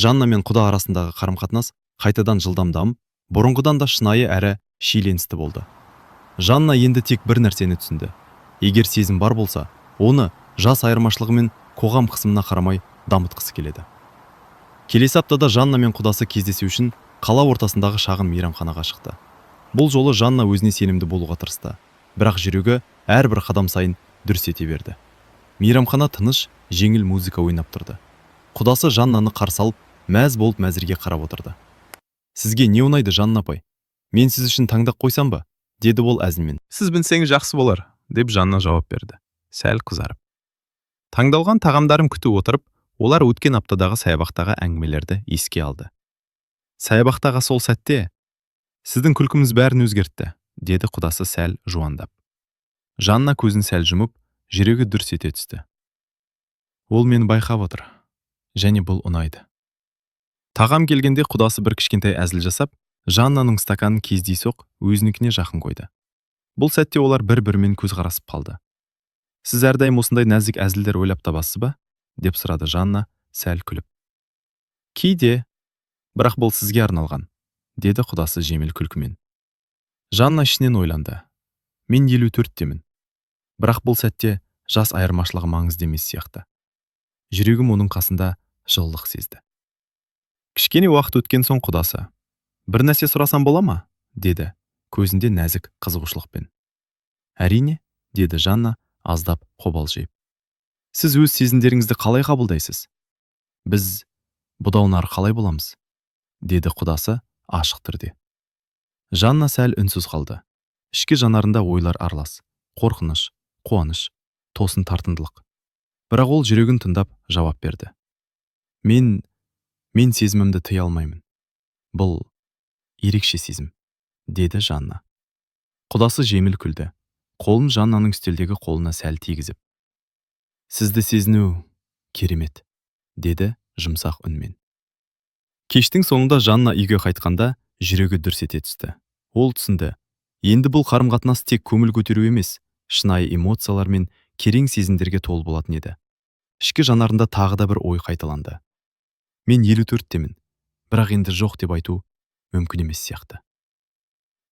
Жанна мен құда арасындағы қарым-қатынас қайтадан жылдамданып, бұрынғыдан да шынайы әрі шиеленісті болды. Жанна енді тек бір нәрсені түсінді. Егер сезім бар болса, оны жас айырмашылығы мен қоғам қысымына қарамай дамытқысы келеді. Келесі аптада Жанна мен құдасы кездесу үшін қала ортасындағы шағын мейрамханаға шықты. Бұл жолы Жанна өзіне сенімді болуға тырысты, бірақ жүрегі әрбір қадам сайын дүрс ете берді. Мейрамхана тыныш, жеңіл музыка ойнап тұрды. Құдасы Жаннаны қарсы алып, мәз болып мәзірге қарап отырды. Сізге не ұнайды, Жанна апай? Мен сіз үшін таңдап қойсам ба? Деді ол әзілмен. Сіз білсеңіз жақсы болар, деп Жанна жауап берді, сәл қызарып. Таңдалған тағамдарым күтіп отырып, олар өткен аптадағы саябақтағы әңгімелерді еске алды. Саябақтағы сол сәтте, сіздің күлкіңіз бәрін өзгертті, деді құдасы сәл жуандап. Жанна көзін сәл жұмып, жүрегі дүрс ете түсті. Ол мені байқап отыр, және бұл ұнайды. Тағам келгенде құдасы бір кішкентай әзіл жасап, Жаннаның стаканын кездейсоқ өзінікіне жақын қойды. Бұл сәтте олар бір-бірімен көз қарасып қалды. Сіз әрдайым осындай нәзік әзілдер ойлап табасыз ба? Деп сұрады Жанна сәл күліп. Кейде, бірақ бұл сізге арналған, деді құдасы жеңіл күлкімен. Жанна ішінен ойланды. Мен 54-темін. Бірақ бұл сәтте жас айырмашылығы маңызды емес сияқты. Жүрегім оның қасында жылылық сезді. Кішкене уақыт өткен соң құдасы: бір нәрсе сұрасам бола ма? Деді, көзінде нәзік қызығушылықпен. Әрине, деді Жанна аздап қобалжиып. Сіз өз сезімдеріңізді қалай қабылдайсыз? Біз бұдан ары қалай боламыз? Деді құдасы ашық түрде. Жанна сәл үнсіз қалды. Ішкі жанарында ойлар аралас, қорқыныш, қуаныш, тосын тартымдылық. Бірақ ол жүрегін тыңдап жауап берді. Мен сезімімді тыя алмаймын. Бұл ерекше сезім, деді Жанна. Құдасы жеңіл күлді, қолын Жаннаның үстелдегі қолына сәл тигізіп. Сізді сезіну керемет, деді жұмсақ үнмен. Кештің соңында Жанна үйге қайтқанда жүрегі дүрс ете түсті. Ол түсінді. Енді бұл қарым-қатынас тек көңіл көтеру емес, шынайы эмоциялар мен керең сезімдерге толы болатын еді. Ішкі жанарында тағы да бір ой қайталанды. Мен 54-темін, бірақ енді жоқ деп айту мүмкін емес сияқты.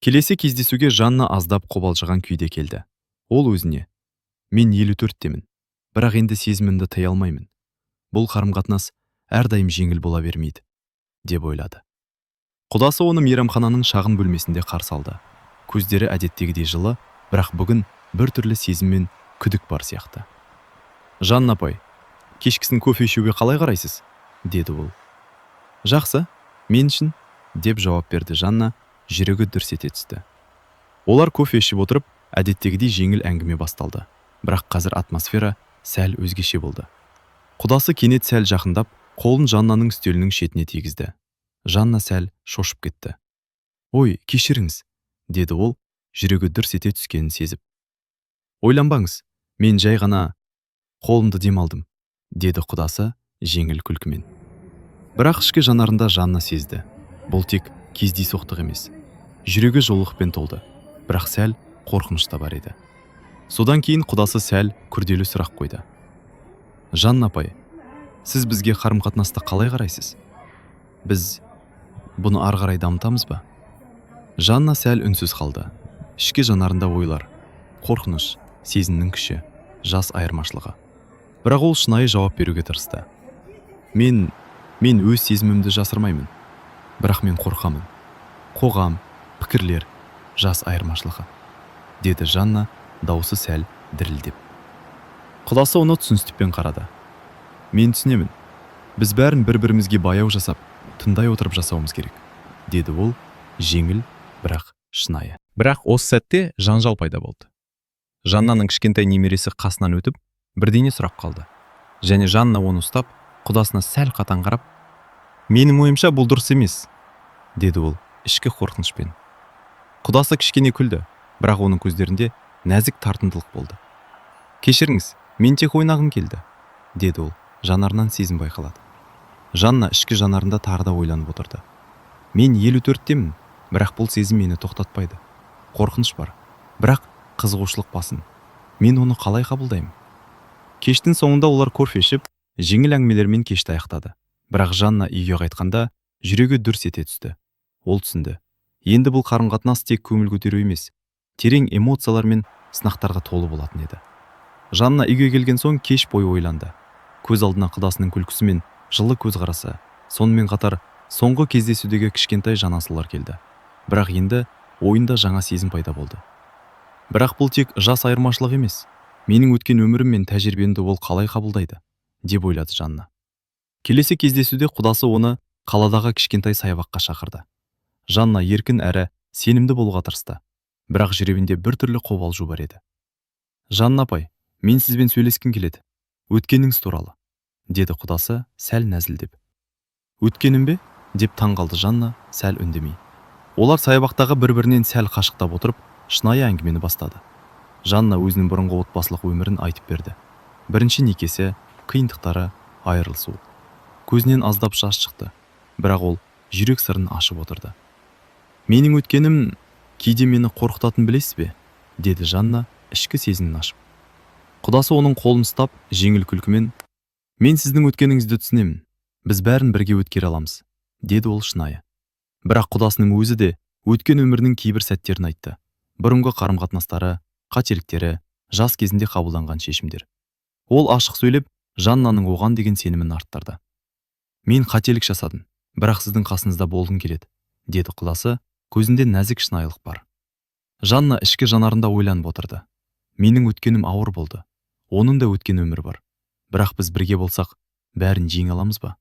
Келесі кездесуге Жанна аздап қобалжыған күйде келді. Ол өзіне: мен 54-темін, бірақ енді сезімімді тыя алмаймын. Бұл қарым-қатынас әрдайым жеңіл бола бермейді, деп ойлады. Құдасы оны мейрамхананың шағын бөлмесінде қарсы алды. Көздері әдеттегідей жылы, бірақ бүгін бір түрлі сезім мен күдік бар сияқты. Жанна апай, кешкісін кофе ішуге қалай қарайсыз? Деді ол. Жақсы, мен үшін, деп жауап берді Жанна, жүрегі дүрс ете түсті. Олар кофе ішіп отырып, әдеттегідей жеңіл әңгіме басталды. Бірақ қазір атмосфера сәл өзгеше болды. Құдасы кенет сәл жақындап, қолын Жаннаның үстелінің шетіне тигізді. Жанна сәл шошып кетті. Ой, кешіріңіз, деді ол, жүрегі дүрс ете түскенін сезіп. Ойланбаңыз, мен жай ғана қолымды демалдым, деді құдасы жеңіл күлкімен. Бірақ ішкі жанарында Жанна сезді. Бұл тек кездейсоқтық емес. Жүрегі жылылықпен толды, бірақ сәл қорқыныш та бар еді. Содан кейін құдасы сәл күрделі сұрақ қойды. Жанна апай, сіз бізге қарым-қатынасты қалай қарайсыз? Біз бұны ары қарай дамытамыз ба? Жанна сәл үнсіз қалды. Ішкі жанарында ойлар, қорқыныш, сезімнің күші, жас айырмашылығы. Бірақ ол шынайы жауап беруге тырысты. Мен өз сезімімді жасырмаймын, бірақ мен қорқамын. Қоғам, пікірлер, жас айырмашылығы, деді Жанна, даусы сәл дірілдеп. Құдасы оны түсіністікпен қарады. Мен түсінемін. Біз бәрін бір-бірімізге баяу жасап, тыңдай отырып жасауымыз керек, деді ол, жеңіл, бірақ шынайы. Бірақ осы сәтте жанжал пайда болды. Жаннаның кішкентай немересі қасынан өтіп, бірдеңе сұрап қалды. Және Жанна оны ұстап, құдасына сәл қатаң қарап: менің ойымша бұл дұрыс емес, деді ол ішкі қорқынышпен. Құдасы кішкене күлді, бірақ оның көздерінде нәзік тартымдылық болды. Кешіріңіз, мен тек ойнағым келді, деді ол, жанарынан сезім байқалады. Жанна ішкі жанарында тағы да ойланып отырды. Мен 54-темін, бірақ бұл сезім мені тоқтатпайды. Қорқыныш бар, бірақ қызығушылық басын. Мен оны қалай қабылдаймын? Кештің соңында олар кофе ішіп, жеңіл әңгімелермен кешті аяқтады. Бірақ Жанна үйге қайтқанда жүрегі дүрс ете түсті. Ол түсінді. Енді бұл қарым-қатынас тек көңіл көтеру емес, терең эмоциялар мен сынақтарға толы болатын еді. Жанна үйге келген соң кеш бойы ойланды. Көз алдына құдасының күлкісі мен жылы көзқарасы, сонымен қатар соңғы кездесудегі кішкентай жанасылар келді. Бірақ енді ойында жаңа сезім пайда болды. Бірақ бұл тек жас айырмашылық емес. Менің өткен өмірім мен тәжірибемді ол қалай қабылдайды, деп ойлады Жанна. Келесі кездесуде құдасы оны қаладағы кішкентай саябаққа шақырды. Жанна еркін әрі сенімді болуға тырысты. Бірақ жүрегінде біртүрлі қобалжу бар еді. Жанна апай, мен сізбен сөйлескім келеді. Өткеніңіз туралы, деді құдасы сәл нәзілдеп. Өткенім бе? Деп таңғалды Жанна сәл үндемей. Олар саябақтағы бір-бірінен сәл қашықтап отырып, шынайы әңгімені бастады. Жанна өзінің бұрынғы отбасылық өмірін айтып берді. Бірінші некесі, қиындықтары, айырылысу. Көзінен аздап жас шықты, бірақ ол жүрек сырын ашып отырды. Менің өткенім кейде мені қорқытатын білесіз бе? Деді Жанна ішкі сезімін ашып. Құдасы оның қолын ұстап, жеңіл күлкімен, мен сіздің өткеніңізді түсінемін. Біз бәрін бірге өткере аламыз, деді ол шынайы. Бірақ құдасының өзі де өткен өмірінің кейбір сәттерін айтты. Бұрынғы қарым-қатынастары, қателіктері, жас кезінде қабылданған шешімдер. Ол ашық сөйлеп, Жаннаның оған деген сенімін арттырды. Мен қателік жасадым, бірақ сіздің қасыңызда болғым келеді, деді құдасы, көзінде нәзік шынайылық бар. Жанна ішкі жанарында ойланып отырды. Менің өткенім ауыр болды. Оның да өткен өмірі бар. Бірақ біз бірге болсақ, бәрін жеңе аламыз ба?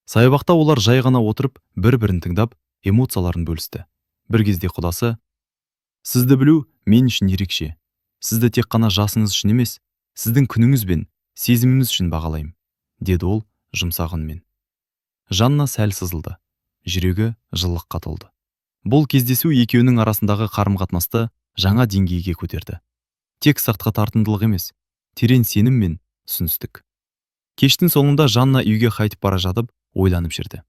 Саябақта олар жай ғана отырып, бір-бірін тыңдап, эмоцияларын бөлісті. Бір кезде құдасы, сізді білу мен үшін ерекше. Сізді тек қана жасыңыз үшін емес, сіздің күніңіз бен сезіміңіз үшін бағалаймын, деді ол жұмсақ үнмен. Жанна сәл сызылды. Жүрегі жылылыққа толды. Бұл кездесу екеуінің арасындағы қарым-қатынасты жаңа деңгейге көтерді. Тек сыртқы тартымдылық емес, терең сенім мен түсіністік. Кештің соңында Жанна үйге қайтып бара жатып ойланып жүрді.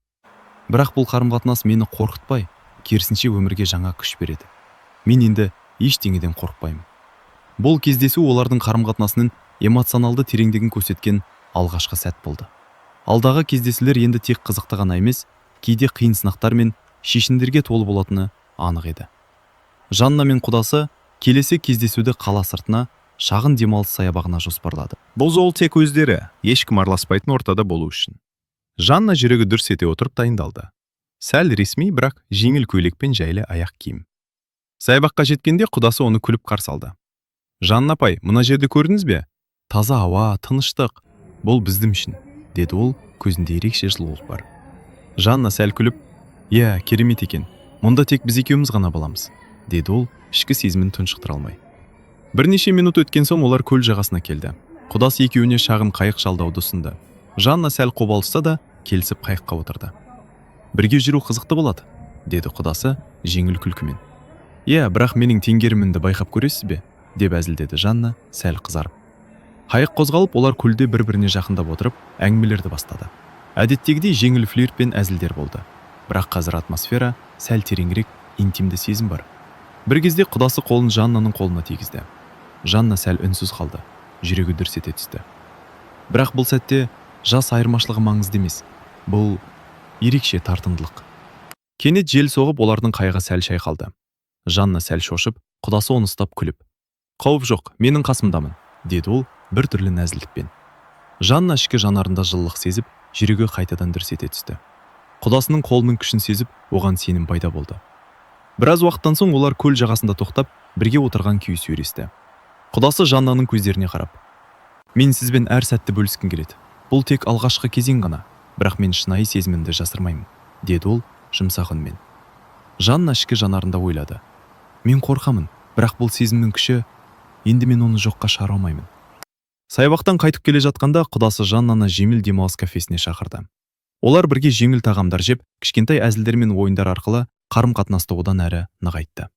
Бірақ бұл қарым-қатынас мені қорқытпай, керісінше өмірге жаңа күш береді. Мен енді ештеңеден қорықпаймын. Бұл кездесу олардың қарым-қатынасының эмоционалды тереңдігін көрсеткен алғашқы сәт болды. Алдағы кездесулер енді тек қызықты ғана емес, кейде қиын сынақтар мен шешімдерге толы болатыны анық еді. Жанна мен құдасы келесі кездесуді қала сыртына, шағын демалыс саябағына жоспарлады. Бұл жол тек өздері, ешкім араласпайтын ортада болу үшін. Жанна жүрегі дүрс ете отырып дайындалды. Сәл ресми, бірақ жеңіл көйлек пен жайлы аяқ киім. Саябаққа жеткенде құдасы оны күліп қарсы алды. Жанна апай, мына жерді көрдіңіз бе? Таза ауа, тыныштық. Бұл біздің үшін, деді ол, көзінде ерекше жылулық бар. Жанна сәл күліп, иә, керемет екен. Мұнда тек біз екеуміз ғана боламыз, деді ол, ішкі сезімін тұншықтыра алмай. Бірнеше минут өткен соң олар көл жағасына келді. Құдасы екеуіне шағын қайық жалдауды ұсынды. Жанна сәл қобалжыса да келісіп қайыққа отырды. Бірге жүру қызықты болады, деді құдасы жеңіл күлкімен. Иә, бірақ менің теңгерімімді байқап көресіз бе? Деп әзілдеді Жанна сәл қызарып. Қайық қозғалып, олар көлде бір-біріне жақындап отырып, әңгімелерді бастады. Әдеттегідей жеңіл флирт пен әзілдер болды. Бірақ қазір атмосфера сәл тереңірек, интимді сезім бар. Бір кезде құдасы қолын Жаннаның қолына тигізді. Жанна сәл үнсіз қалды, жүрегі дүрс ете түсті. Бірақ бұл сәтте жас айырмашылығы маңызды емес. Бұл ерекше тартымдылық. Кенет жел соғып, олардың қайығы сәл шайқалды. Жанна сәл шошып, құдасы оны ұстап күліп. Қауіп жоқ, менің қасымдамын, деді ол біртүрлі нәзілдікпен. Жанна ішкі жанарында жылылық сезіп, жүрегі қайтадан дүрс ете түсті. Құдасының қолының күшін сезіп, оған сенім пайда болды. Біраз уақыттан соң олар көл жағасында тоқтап, бірге отырған күй сөйлесті. Құдасы Жаннаның көздеріне қарап, мен сізбен әр сәтті бөліскім келеді. Бұл тек алғашқы кезең ғана, бірақ мен шынайы сезімімді жасырмаймын, деді ол жұмсақ үнмен. Жанна ішкі жанарында ойлады. Мен қорқамын, бірақ бұл сезімнің күші, енді мен оны жоққа шығара алмаймын. Саябақтан қайтып келе жатқанда құдасы Жаннаны жеңіл демалыс кафесіне шақырды. Олар бірге жеңіл тағамдар жеп, кішкентай әзілдер мен ойындар арқылы қарым-қатынасты одан әрі нығайтты.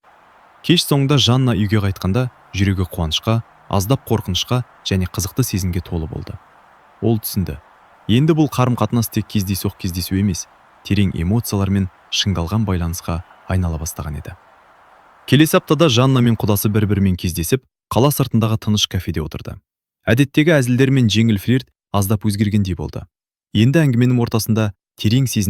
Кеш соңында Жанна үйге қайтқанда жүрегі қуанышқа, аздап қорқынышқа және қызықты сезімге толы болды. Ол түсінді. Енді бұл қарым-қатынас тек кездейсоқ емес, терең эмоциялар мен шыңдалған байланысқа айнала бастаған еді. Келесі аптада Жанна мен құдасы бір-бірімен кездесіп, қала сыртындағы тыныш кафеде отырды. Әдеттегі әзілдер мен жеңіл флирт аздап өзгергендей болды. Енді әңгіменің ортасында терең сезім